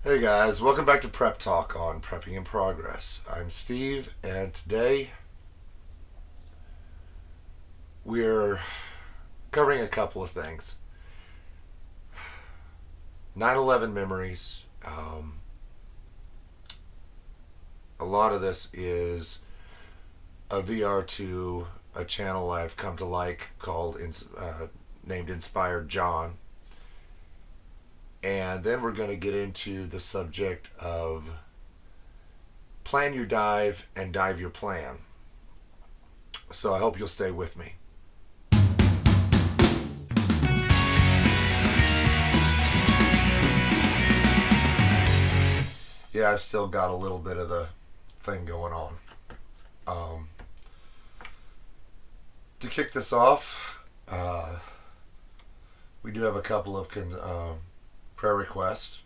Hey guys, welcome back to Prep Talk on Prepping in Progress. I'm Steve, and today we're covering a couple of things. 9/11 memories. A lot of this is a VR to a channel I've come to like called named Inspired John. And then we're going to get into the subject of plan your dive and dive your plan. So I hope you'll stay with me. Yeah, I've still got a little bit of the thing going on. Um, to kick this off, we do have a couple of prayer requests.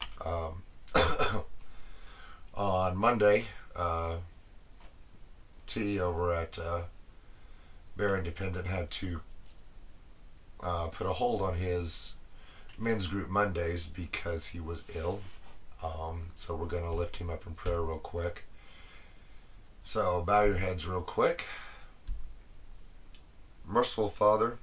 On Monday, T over at Bear Independent had to put a hold on his men's group Mondays because he was ill. So we're going to lift him up in prayer real quick. So bow your heads real quick. Merciful Father,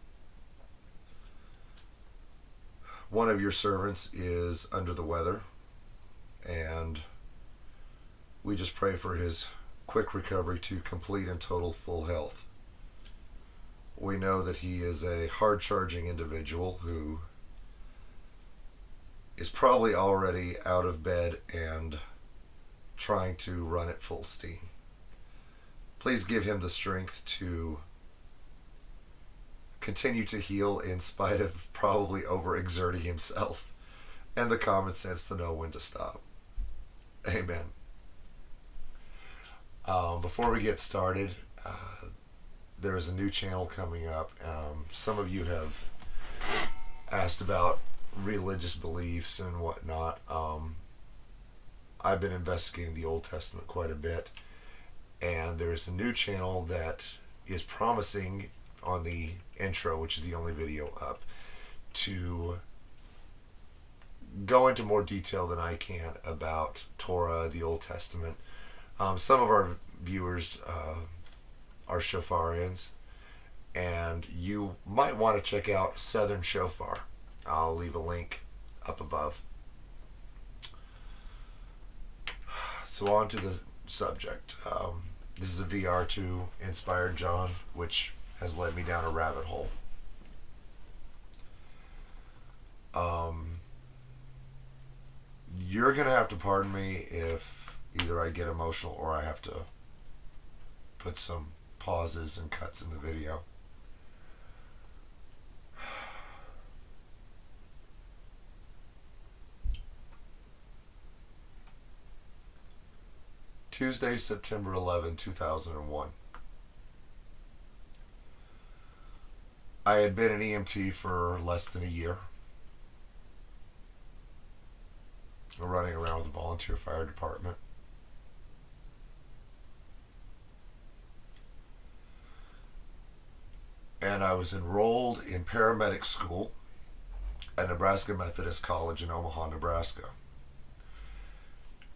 one of your servants is under the weather, and we just pray for his quick recovery to complete and total full health. We know that he is a hard-charging individual who is probably already out of bed and trying to run at full steam. Please give him the strength to continue to heal in spite of probably overexerting himself, and the common sense to know when to stop. Amen. Before we get started, there is a new channel coming up. Some of you have asked about religious beliefs and whatnot. I've been investigating the Old Testament quite a bit, and there's a new channel that is promising on the intro, which is the only video up, to go into more detail than I can about Torah, the Old Testament. Some of our viewers are Shofarians, and you might want to check out Southern Shofar. I'll leave a link up above. So on to the subject. This is a VR to Inspired John, which has led me down a rabbit hole. You're going to have to pardon me if either I get emotional or I have to put some pauses and cuts in the video. Tuesday, September 11, 2001. I had been an EMT for less than a year, running around with a volunteer fire department. And I was enrolled in paramedic school at Nebraska Methodist College in Omaha, Nebraska.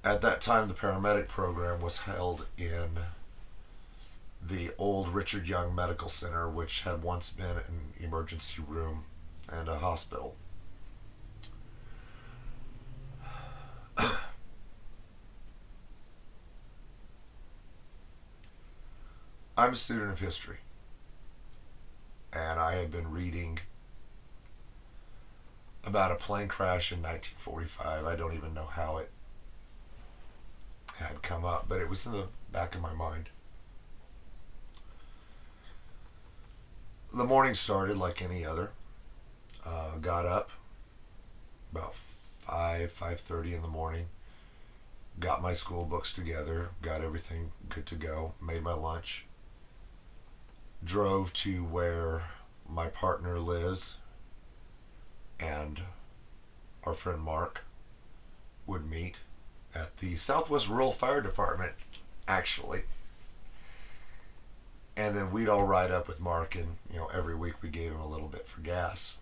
At that time, the paramedic program was held in the old Richard Young Medical Center, which had once been an emergency room and a hospital. I'm a student of history, and I had been reading about a plane crash in 1945. I don't even know how it had come up, but it was in the back of my mind. The morning started like any other. Got up about 5:30 in the morning, got my school books together, got everything good to go, made my lunch, drove to where my partner Liz and our friend Mark would meet at the Southwest Rural Fire Department, actually. And then we'd all ride up with Mark, and every week we gave him a little bit for gas.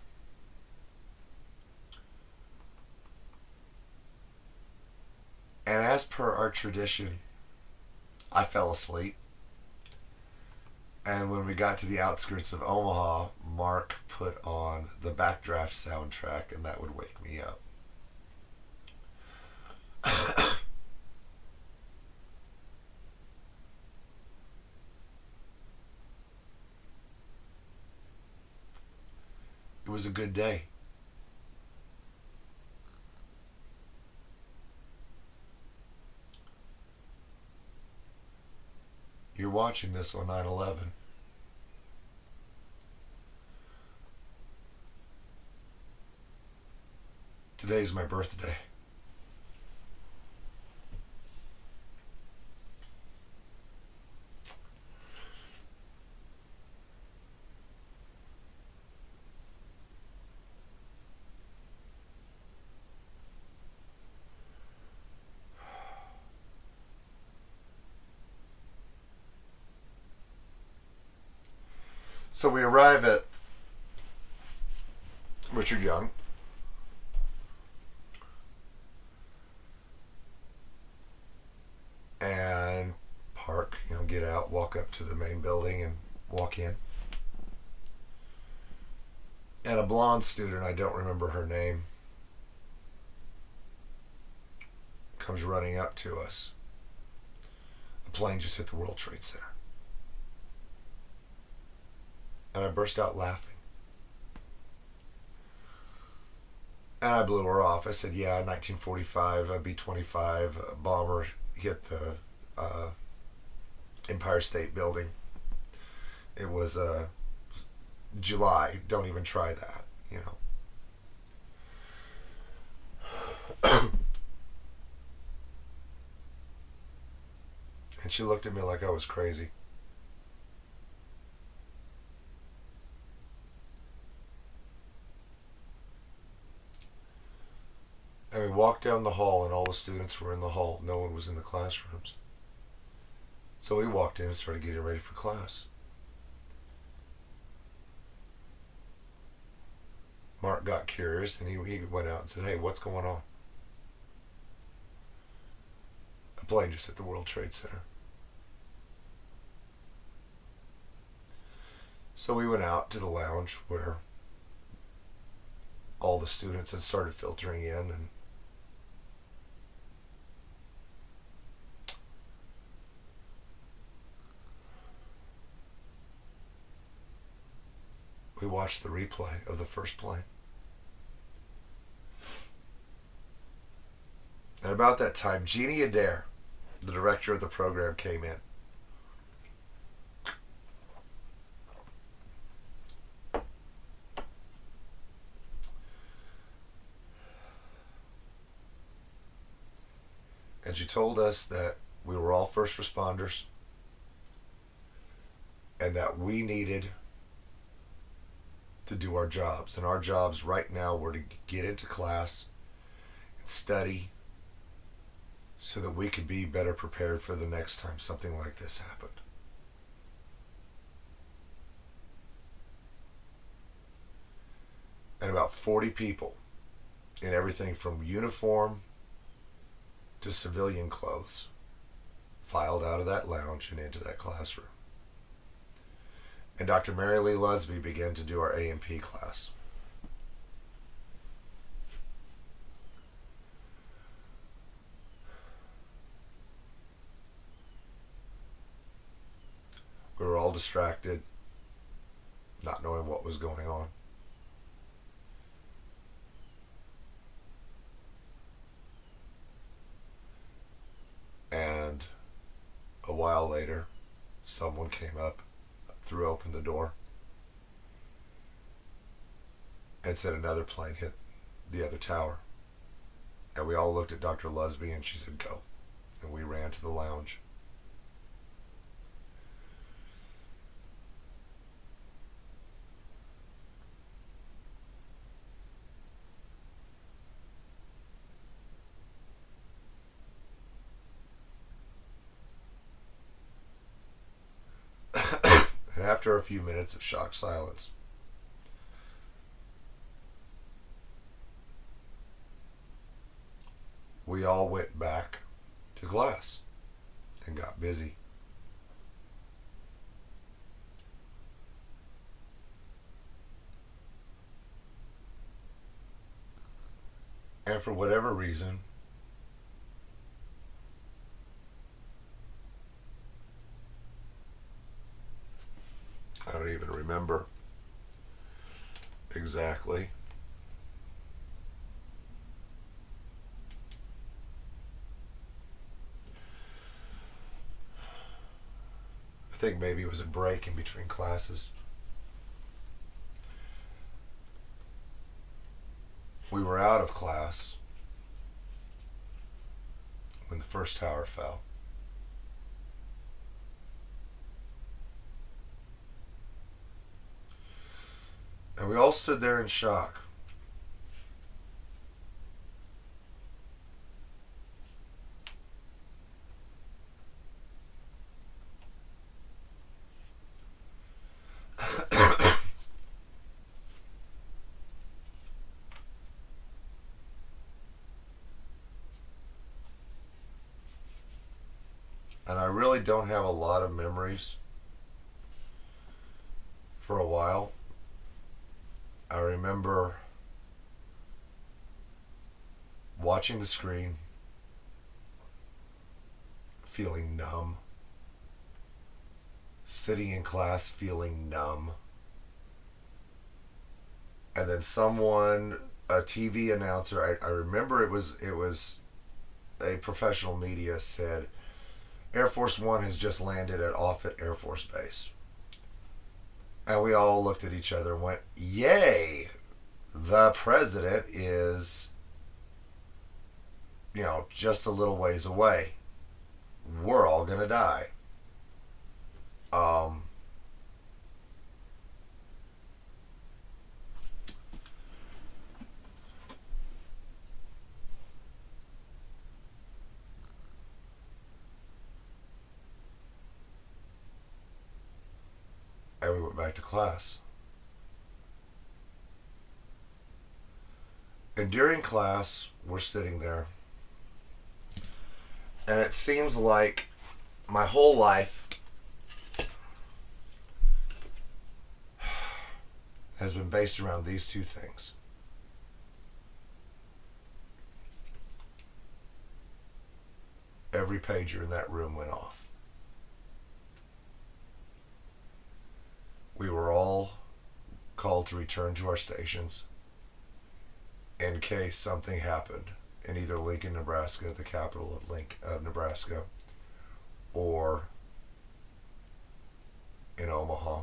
as per our tradition, I fell asleep. And when we got to the outskirts of Omaha, Mark put on the Backdraft soundtrack, and that would wake me up. It was a good day. You're watching this on 9/11. Today's my birthday. So we arrive at Richard Young. And park, get out, walk up to the main building and walk in. And a blonde student, I don't remember her name, comes running up to us. A plane just hit the World Trade Center. And I burst out laughing. And I blew her off. I said, yeah, 1945, a B-25 bomber hit the Empire State Building. It was July. Don't even try that, And she looked at me like I was crazy. And we walked down the hall, and all the students were in the hall. No one was in the classrooms. So we walked in and started getting ready for class. Mark got curious, and he went out and said, hey, what's going on? A plane just hit the World Trade Center. So we went out to the lounge where all the students had started filtering in, and we watched the replay of the first plane. And about that time, Jeannie Adair, the director of the program, came in. And she told us that we were all first responders and that we needed to do our jobs. And our jobs right now were to get into class and study so that we could be better prepared for the next time something like this happened. And about 40 people in everything from uniform to civilian clothes filed out of that lounge and into that classroom. And Dr. Mary Lee Lusby began to do our A&P class. We were all distracted, not knowing what was going on. And a while later, someone came up, threw open the door, and said another plane hit the other tower. And we all looked at Dr. Lusby, and she said, go. And we ran to the lounge. And after a few minutes of shocked silence, we all went back to class and got busy. And for whatever reason, I don't even remember exactly. I think maybe it was a break in between classes. We were out of class when the first tower fell. And we all stood there in shock. And I really don't have a lot of memories for a while. I remember watching the screen, feeling numb, sitting in class feeling numb, and then a TV announcer, I remember it was a professional media, said Air Force One has just landed at Offutt Air Force Base. And we all looked at each other and went, yay, the president is, just a little ways away. We're all going to die. And we went back to class. And during class, we're sitting there. And it seems like my whole life has been based around these two things. Every pager in that room went off. We were all called to return to our stations in case something happened in either Lincoln, Nebraska, the capital of Nebraska, or in Omaha.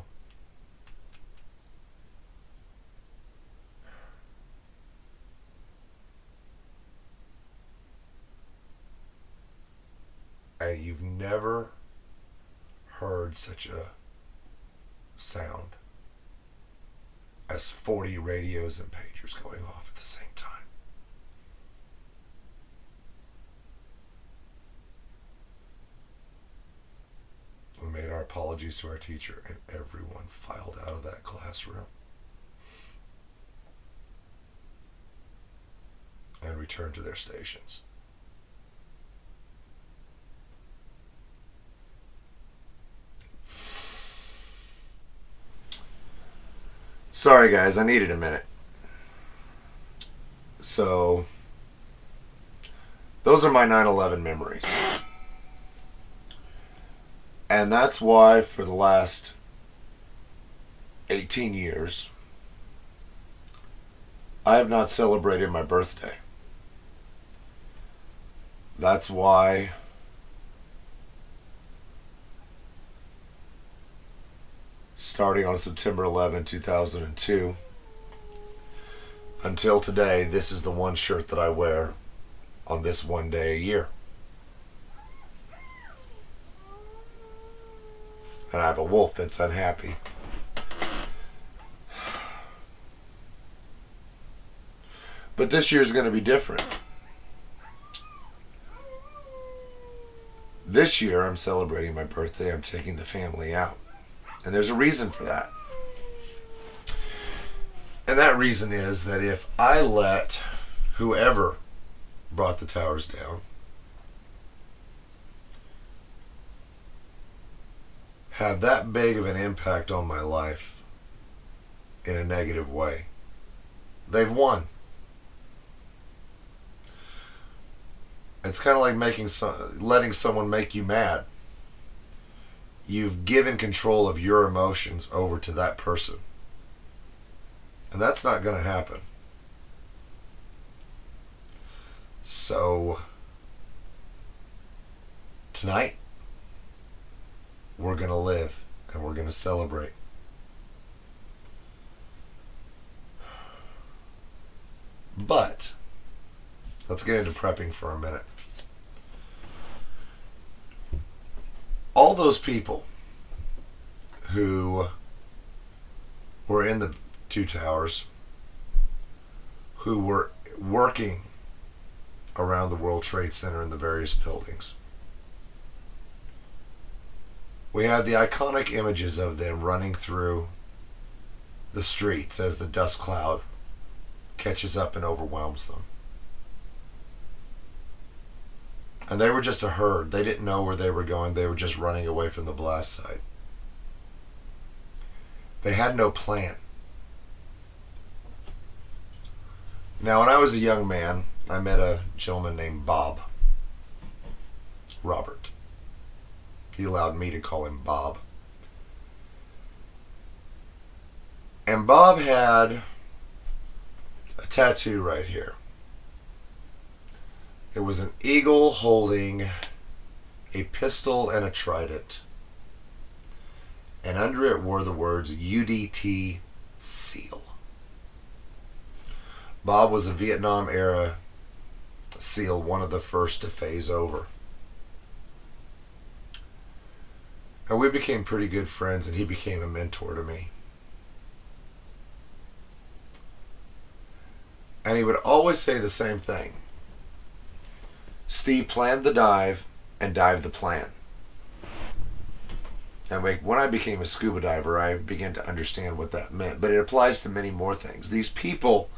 And you've never heard such a sound as 40 radios and pagers going off at the same time. We made our apologies to our teacher, and everyone filed out of that classroom and returned to their stations. Sorry guys, I needed a minute. So, those are my 9/11 memories. And that's why for the last 18 years, I have not celebrated my birthday. That's why starting on September 11, 2002, until today, this is the one shirt that I wear on this one day a year. And I have a wolf that's unhappy. But this year is going to be different. This year I'm celebrating my birthday. I'm taking the family out. And there's a reason for that. And that reason is that if I let whoever brought the towers down have that big of an impact on my life in a negative way. They've won. It's kind of like letting someone make you mad. You've given control of your emotions over to that person. And that's not going to happen. So, tonight, we're going to live and we're going to celebrate. But, let's get into prepping for a minute. All those people who were in the two towers, who were working around the World Trade Center and the various buildings, we have the iconic images of them running through the streets as the dust cloud catches up and overwhelms them. And they were just a herd. They didn't know where they were going. They were just running away from the blast site. They had no plan. Now, when I was a young man, I met a gentleman named Bob. Robert. He allowed me to call him Bob. And Bob had a tattoo right here. It was an eagle holding a pistol and a trident. And under it were the words UDT SEAL. Bob was a Vietnam era SEAL, one of the first to phase over. And we became pretty good friends, and he became a mentor to me. And he would always say the same thing. Steve planned the dive and dived the plan. And when I became a scuba diver, I began to understand what that meant. But it applies to many more things. These people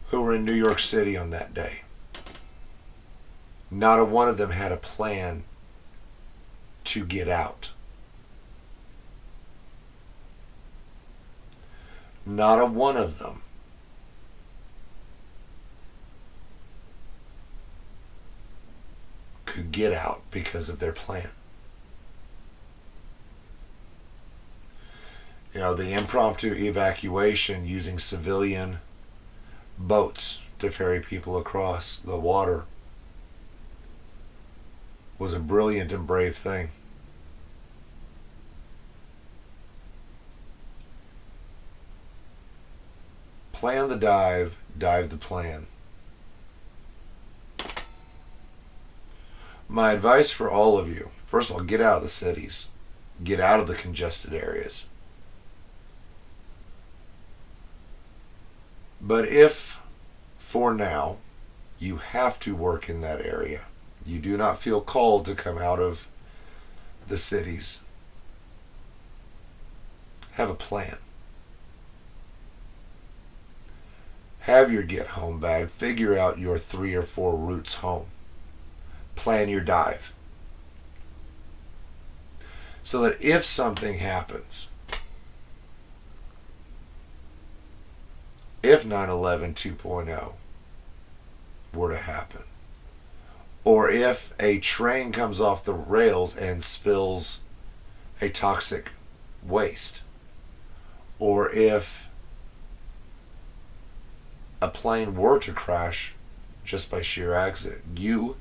who were in New York City on that day, not a one of them had a plan to get out. Not a one of them could get out because of their plan. You know, the impromptu evacuation using civilian boats to ferry people across the water was a brilliant and brave thing. Plan the dive, dive the plan. My advice for all of you, first of all, get out of the cities. Get out of the congested areas. But if, for now, you have to work in that area, you do not feel called to come out of the cities, have a plan. Have your get home bag. Figure out your 3 or 4 routes home. Plan your dive. So that if something happens, if 9/11 2.0 were to happen, or if a train comes off the rails and spills a toxic waste, or if a plane were to crash just by sheer accident, you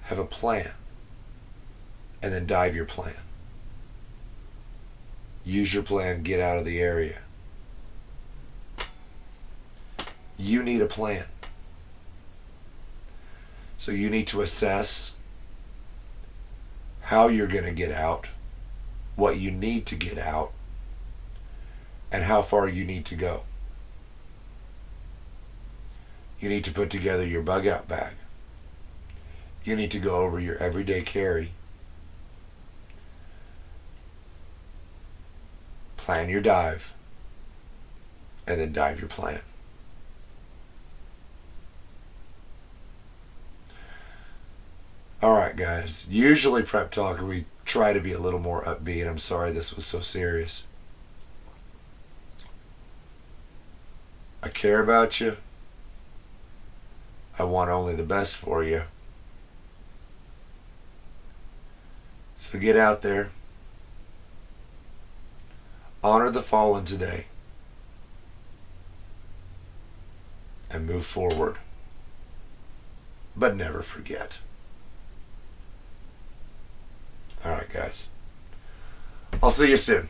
have a plan, and then dive your plan. Use your plan, get out of the area. You need a plan. So you need to assess how you're going to get out, what you need to get out, and how far you need to go. You need to put together your bug out bag. You need to go over your everyday carry. Plan your dive, and then dive your plan. All right, guys. Usually, Prep Talk, we try to be a little more upbeat. I'm sorry this was so serious. I care about you. I want only the best for you. So get out there. Honor the fallen today. And move forward. But never forget. All right, guys. I'll see you soon.